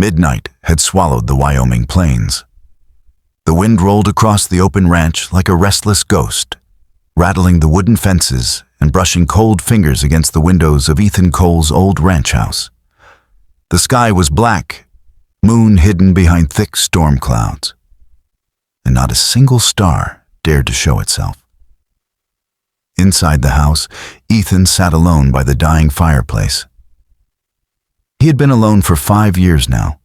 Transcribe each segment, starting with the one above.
Midnight had swallowed the Wyoming plains. The wind rolled across the open ranch like a restless ghost, rattling the wooden fences and brushing cold fingers against the windows of Ethan Cole's old ranch house. The sky was black, moon hidden behind thick storm clouds, and not a single star dared to show itself. Inside the house, Ethan sat alone by the dying fireplace. He had been alone for 5 years now.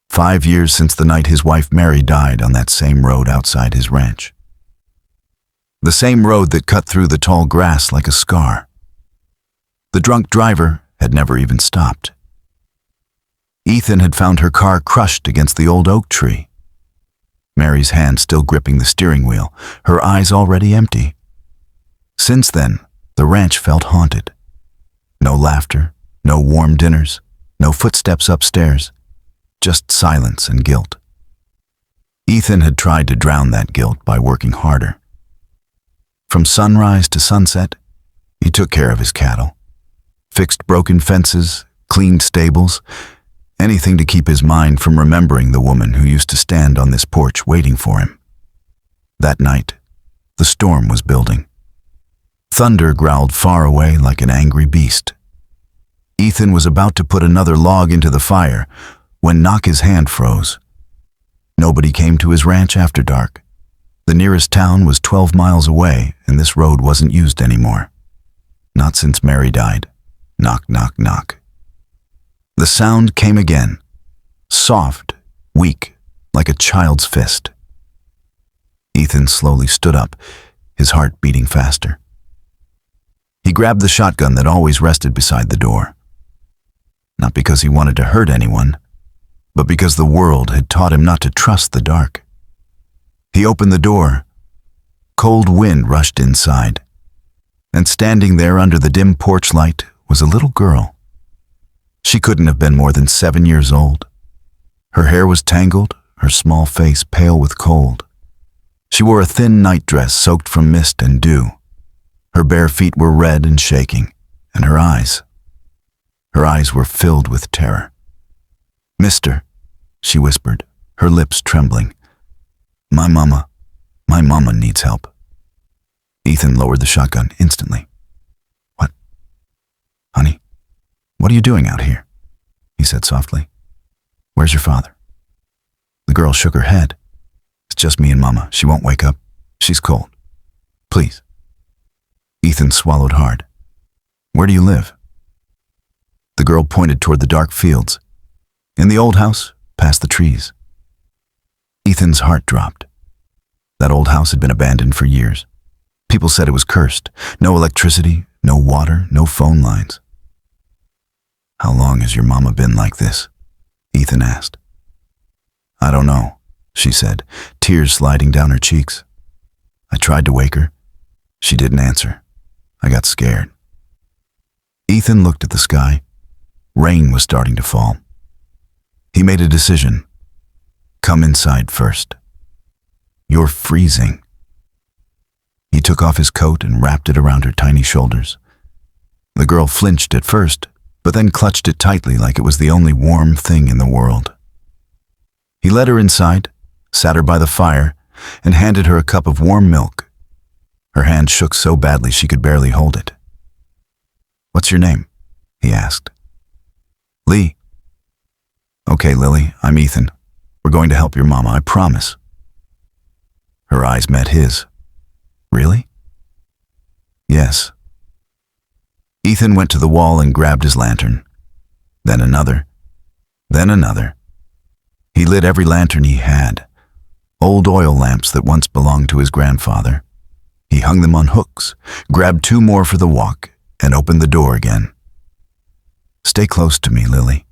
5 years since the night his wife Mary died on that same road outside his ranch. The same road that cut through the tall grass like a scar. The drunk driver had never even stopped. Ethan had found her car crushed against the old oak tree. Mary's hand still gripping the steering wheel, her eyes already empty. Since then, the ranch felt haunted. No laughter, no warm dinners, no footsteps upstairs, just silence and guilt. Ethan had tried to drown that guilt by working harder. From sunrise to sunset, he took care of his cattle, fixed broken fences, cleaned stables, anything to keep his mind from remembering the woman who used to stand on this porch waiting for him. That night, the storm was building. Thunder growled far away like an angry beast. Ethan was about to put another log into the fire when his hand froze. Nobody came to his ranch after dark. The nearest town was 12 miles away, and this road wasn't used anymore. Not since Mary died. Knock, knock, knock. The sound came again, soft, weak, like a child's fist. Ethan slowly stood up, his heart beating faster. He grabbed the shotgun that always rested beside the door. Not because he wanted to hurt anyone, but because the world had taught him not to trust the dark. He opened the door. Cold wind rushed inside, and standing there under the dim porch light was a little girl. She couldn't have been more than 7 years old. Her hair was tangled, her small face pale with cold. She wore a thin nightdress soaked from mist and dew. Her bare feet were red and shaking, and her eyes were filled with terror. "Mister," she whispered, her lips trembling. My mama needs help." Ethan lowered the shotgun instantly. "What? Honey, what are you doing out here?" he said softly. "Where's your father?" The girl shook her head. "It's just me and Mama. She won't wake up. She's cold. Please." Ethan swallowed hard. "Where do you live?" The girl pointed toward the dark fields. "In the old house, past the trees." Ethan's heart dropped. That old house had been abandoned for years. People said it was cursed. No electricity, no water, no phone lines. "How long has your mama been like this?" Ethan asked. "I don't know," she said, tears sliding down her cheeks. "I tried to wake her. She didn't answer. I got scared." Ethan looked at the sky. Rain was starting to fall. He made a decision. "Come inside first. You're freezing." He took off his coat and wrapped it around her tiny shoulders. The girl flinched at first, but then clutched it tightly like it was the only warm thing in the world. He led her inside, sat her by the fire, and handed her a cup of warm milk. Her hand shook so badly she could barely hold it. "What's your name?" he asked. "Lee." "Okay, Lily, I'm Ethan. We're going to help your mama, I promise." Her eyes met his. "Really?" "Yes." Ethan went to the wall and grabbed his lantern. Then another. Then another. He lit every lantern he had. Old oil lamps that once belonged to his grandfather. He hung them on hooks, grabbed 2 more for the walk, and opened the door again. "Stay close to me, Lily."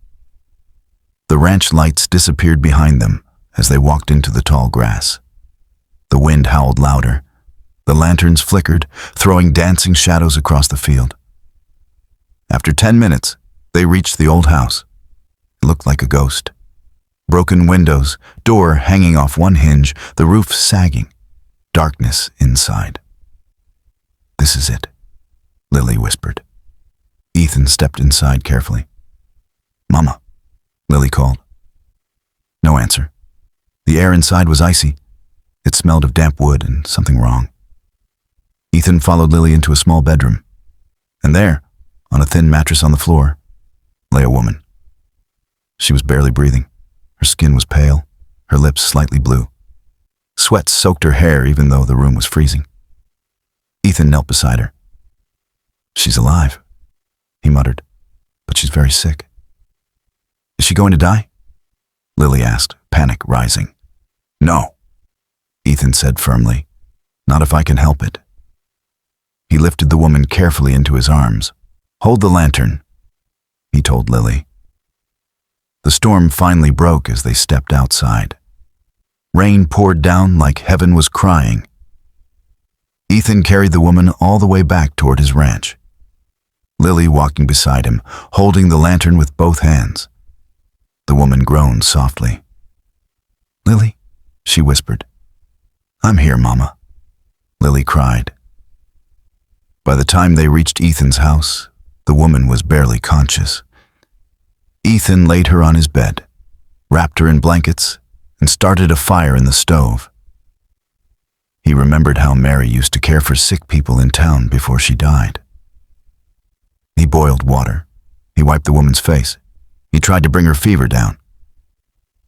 The ranch lights disappeared behind them as they walked into the tall grass. The wind howled louder. The lanterns flickered, throwing dancing shadows across the field. After 10 minutes, they reached the old house. It looked like a ghost. Broken windows, door hanging off one hinge, the roof sagging, darkness inside. "This is it," Lily whispered. Ethan stepped inside carefully. "Mama," Lily called. No answer. The air inside was icy. It smelled of damp wood and something wrong. Ethan followed Lily into a small bedroom. And there, on a thin mattress on the floor, lay a woman. She was barely breathing. Her skin was pale, her lips slightly blue. Sweat soaked her hair even though the room was freezing. Ethan knelt beside her. "She's alive," he muttered, "but she's very sick." "Is she going to die?" Lily asked, panic rising. "No," Ethan said firmly. "Not if I can help it." He lifted the woman carefully into his arms. "Hold the lantern," he told Lily. The storm finally broke as they stepped outside. Rain poured down like heaven was crying. Ethan carried the woman all the way back toward his ranch. Lily walking beside him, holding the lantern with both hands. The woman groaned softly. "Lily," she whispered. "I'm here, Mama," Lily cried. By the time they reached Ethan's house, the woman was barely conscious. Ethan laid her on his bed, wrapped her in blankets, and started a fire in the stove. He remembered how Mary used to care for sick people in town before she died. He boiled water. He wiped the woman's face. He tried to bring her fever down.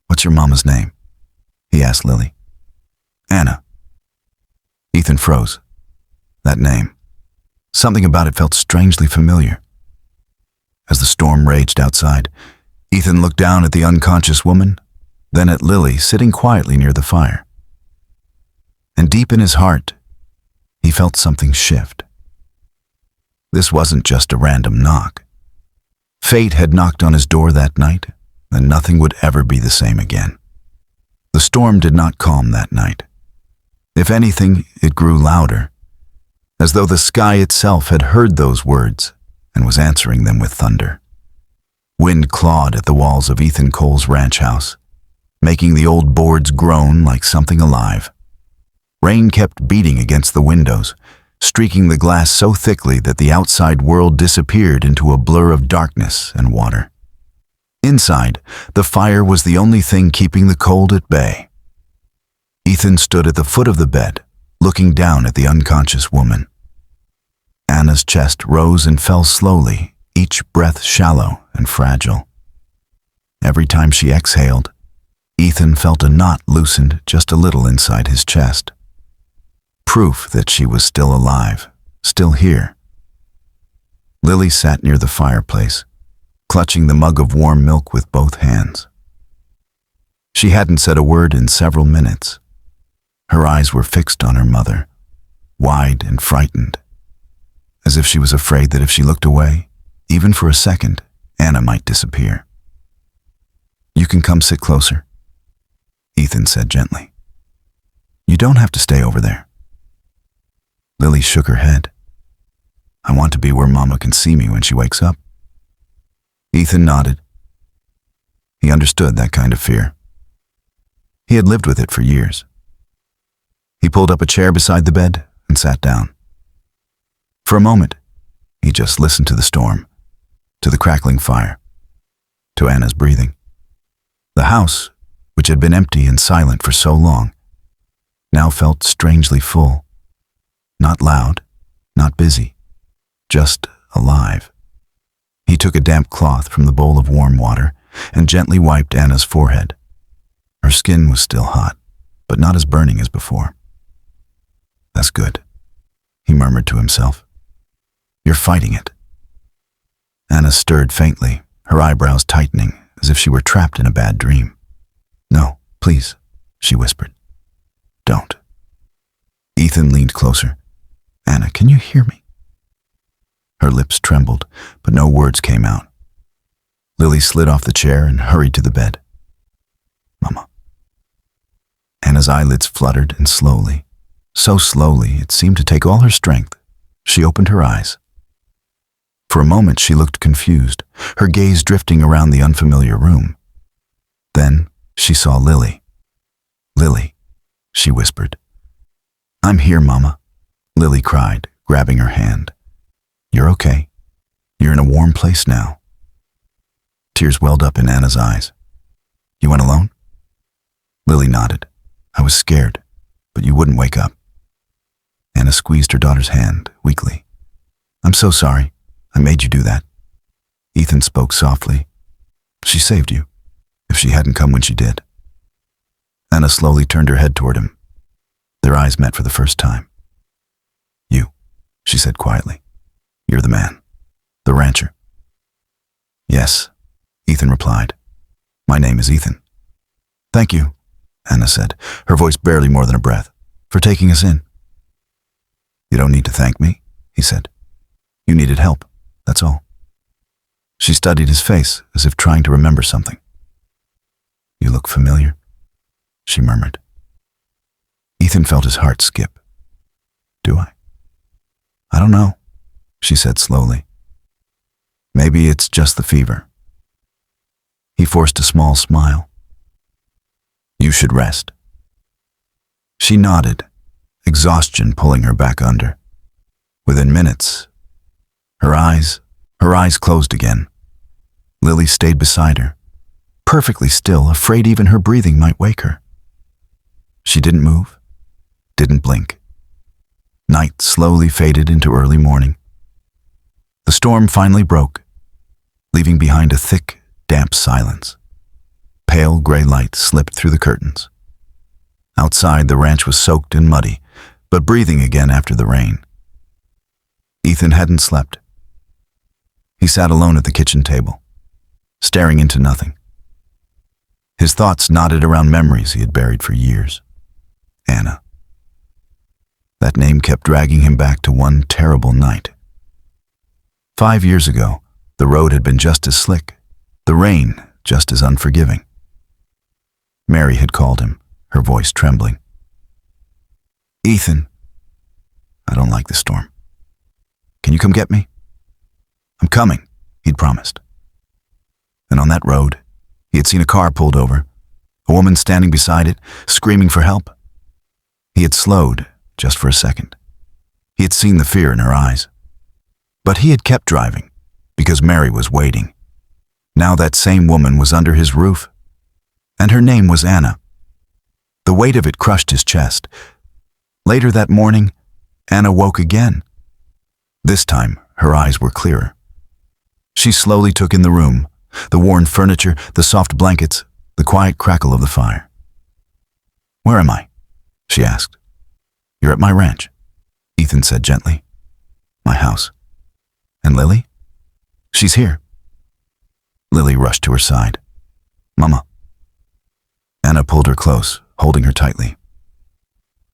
"What's your mama's name?" he asked Lily. "Anna." Ethan froze. That name. Something about it felt strangely familiar. As the storm raged outside, Ethan looked down at the unconscious woman, then at Lily sitting quietly near the fire. And deep in his heart, he felt something shift. This wasn't just a random knock. Fate had knocked on his door that night, and nothing would ever be the same again. The storm did not calm that night. If anything, it grew louder, as though the sky itself had heard those words and was answering them with thunder. Wind clawed at the walls of Ethan Cole's ranch house, making the old boards groan like something alive. Rain kept beating against the windows, streaking the glass so thickly that the outside world disappeared into a blur of darkness and water. Inside, the fire was the only thing keeping the cold at bay. Ethan stood at the foot of the bed, looking down at the unconscious woman. Anna's chest rose and fell slowly, each breath shallow and fragile. Every time she exhaled, Ethan felt a knot loosened just a little inside his chest. Proof that she was still alive, still here. Lily sat near the fireplace, clutching the mug of warm milk with both hands. She hadn't said a word in several minutes. Her eyes were fixed on her mother, wide and frightened, as if she was afraid that if she looked away, even for a second, Anna might disappear. "You can come sit closer," Ethan said gently. "You don't have to stay over there." Lily shook her head. "I want to be where Mama can see me when she wakes up." Ethan nodded. He understood that kind of fear. He had lived with it for years. He pulled up a chair beside the bed and sat down. For a moment, he just listened to the storm, to the crackling fire, to Anna's breathing. The house, which had been empty and silent for so long, now felt strangely full. Not loud, not busy, just alive. He took a damp cloth from the bowl of warm water and gently wiped Anna's forehead. Her skin was still hot, but not as burning as before. "That's good," he murmured to himself. "You're fighting it." Anna stirred faintly, her eyebrows tightening, as if she were trapped in a bad dream. "No, please," she whispered. "Don't." Ethan leaned closer. "Anna, can you hear me?" Her lips trembled, but no words came out. Lily slid off the chair and hurried to the bed. "Mama." Anna's eyelids fluttered, and slowly, so slowly it seemed to take all her strength, she opened her eyes. For a moment she looked confused, her gaze drifting around the unfamiliar room. Then she saw Lily. "Lily," she whispered. "I'm here, Mama," Lily cried, grabbing her hand. "You're okay. You're in a warm place now." Tears welled up in Anna's eyes. "You went alone?" Lily nodded. I was scared, but you wouldn't wake up. Anna squeezed her daughter's hand weakly. I'm so sorry. I made you do that. Ethan spoke softly. She saved you, if she hadn't come when she did. Anna slowly turned her head toward him. Their eyes met for the first time. You, she said quietly. You're the man. The rancher. Yes, Ethan replied. My name is Ethan. Thank you, Anna said, her voice barely more than a breath, for taking us in. You don't need to thank me, he said. You needed help, that's all. She studied his face as if trying to remember something. You look familiar, she murmured. Ethan felt his heart skip. Do I? I don't know, she said slowly. Maybe it's just the fever. He forced a small smile. You should rest. She nodded, exhaustion pulling her back under. Within minutes, her eyes closed again. Lily stayed beside her, perfectly still, afraid even her breathing might wake her. She didn't move, didn't blink. Night slowly faded into early morning. The storm finally broke, leaving behind a thick, damp silence. Pale gray light slipped through the curtains. Outside, the ranch was soaked and muddy, but breathing again after the rain. Ethan hadn't slept. He sat alone at the kitchen table, staring into nothing. His thoughts knotted around memories he had buried for years. Anna. That name kept dragging him back to one terrible night. 5 years ago, the road had been just as slick, the rain just as unforgiving. Mary had called him, her voice trembling. Ethan, I don't like the storm. Can you come get me? I'm coming, he'd promised. And on that road, he had seen a car pulled over, a woman standing beside it, screaming for help. He had slowed just for a second. He had seen the fear in her eyes. But he had kept driving because Mary was waiting. Now that same woman was under his roof, and her name was Anna. The weight of it crushed his chest. Later that morning, Anna woke again. This time, her eyes were clearer. She slowly took in the room, the worn furniture, the soft blankets, the quiet crackle of the fire. Where am I? She asked. You're at my ranch, Ethan said gently. My house. And Lily? She's here. Lily rushed to her side. Mama. Anna pulled her close, holding her tightly.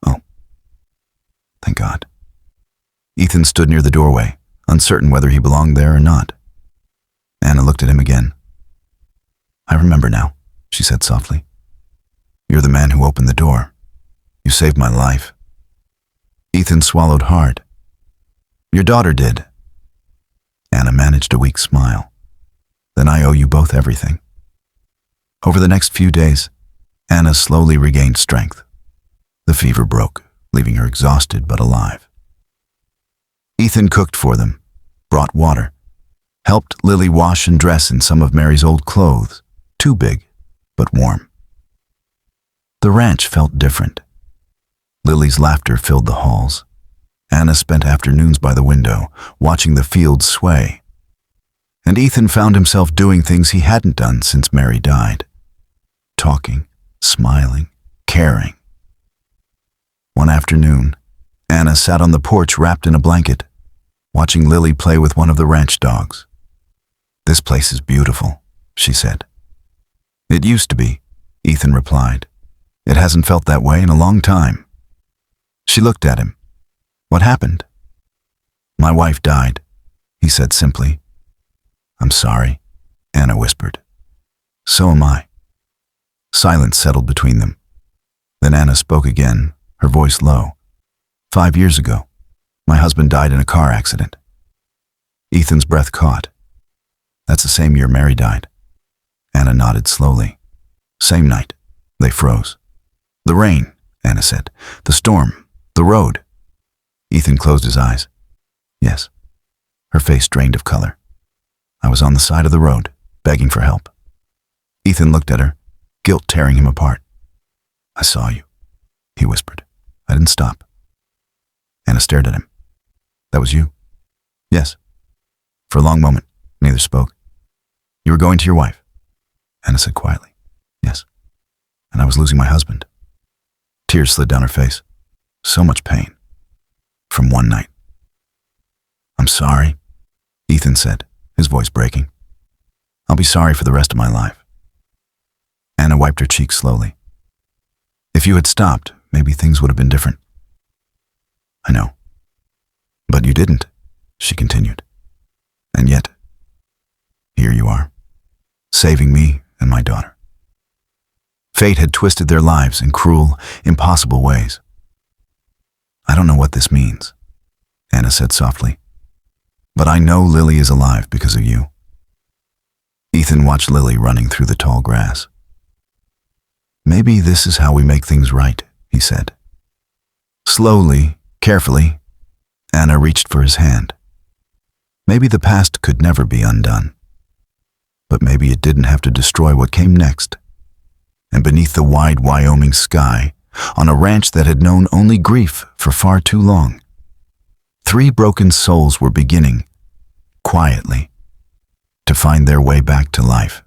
Oh. Thank God. Ethan stood near the doorway, uncertain whether he belonged there or not. Anna looked at him again. I remember now, she said softly. You're the man who opened the door. You saved my life. Ethan swallowed hard. Your daughter did. Anna managed a weak smile. Then I owe you both everything. Over the next few days, Anna slowly regained strength. The fever broke, leaving her exhausted but alive. Ethan cooked for them, brought water, helped Lily wash and dress in some of Mary's old clothes, too big, but warm. The ranch felt different. Lily's laughter filled the halls. Anna spent afternoons by the window, watching the fields sway. And Ethan found himself doing things he hadn't done since Mary died. Talking, smiling, caring. One afternoon, Anna sat on the porch wrapped in a blanket, watching Lily play with one of the ranch dogs. This place is beautiful, she said. It used to be, Ethan replied. It hasn't felt that way in a long time. She looked at him. What happened? My wife died, he said simply. I'm sorry, Anna whispered. So am I. Silence settled between them. Then Anna spoke again, her voice low. 5 years ago, my husband died in a car accident. Ethan's breath caught. That's the same year Mary died. Anna nodded slowly. Same night, they froze. The rain, Anna said. The storm, the road. Ethan closed his eyes. Yes. Her face drained of color. I was on the side of the road, begging for help. Ethan looked at her, guilt tearing him apart. I saw you, he whispered. I didn't stop. Anna stared at him. That was you? Yes. For a long moment, neither spoke. You were going to your wife? Anna said quietly. Yes. And I was losing my husband. Tears slid down her face. So much pain. From one night. I'm sorry, Ethan said, his voice breaking. I'll be sorry for the rest of my life. Anna wiped her cheek slowly. If you had stopped, maybe things would have been different. I know. But you didn't, she continued. And yet, here you are, saving me and my daughter. Fate had twisted their lives in cruel, impossible ways. I don't know what this means, Anna said softly. But I know Lily is alive because of you. Ethan watched Lily running through the tall grass. Maybe this is how we make things right, he said. Slowly, carefully, Anna reached for his hand. Maybe the past could never be undone. But maybe it didn't have to destroy what came next. And beneath the wide Wyoming sky, on a ranch that had known only grief for far too long, 3 broken souls were beginning, quietly, to find their way back to life.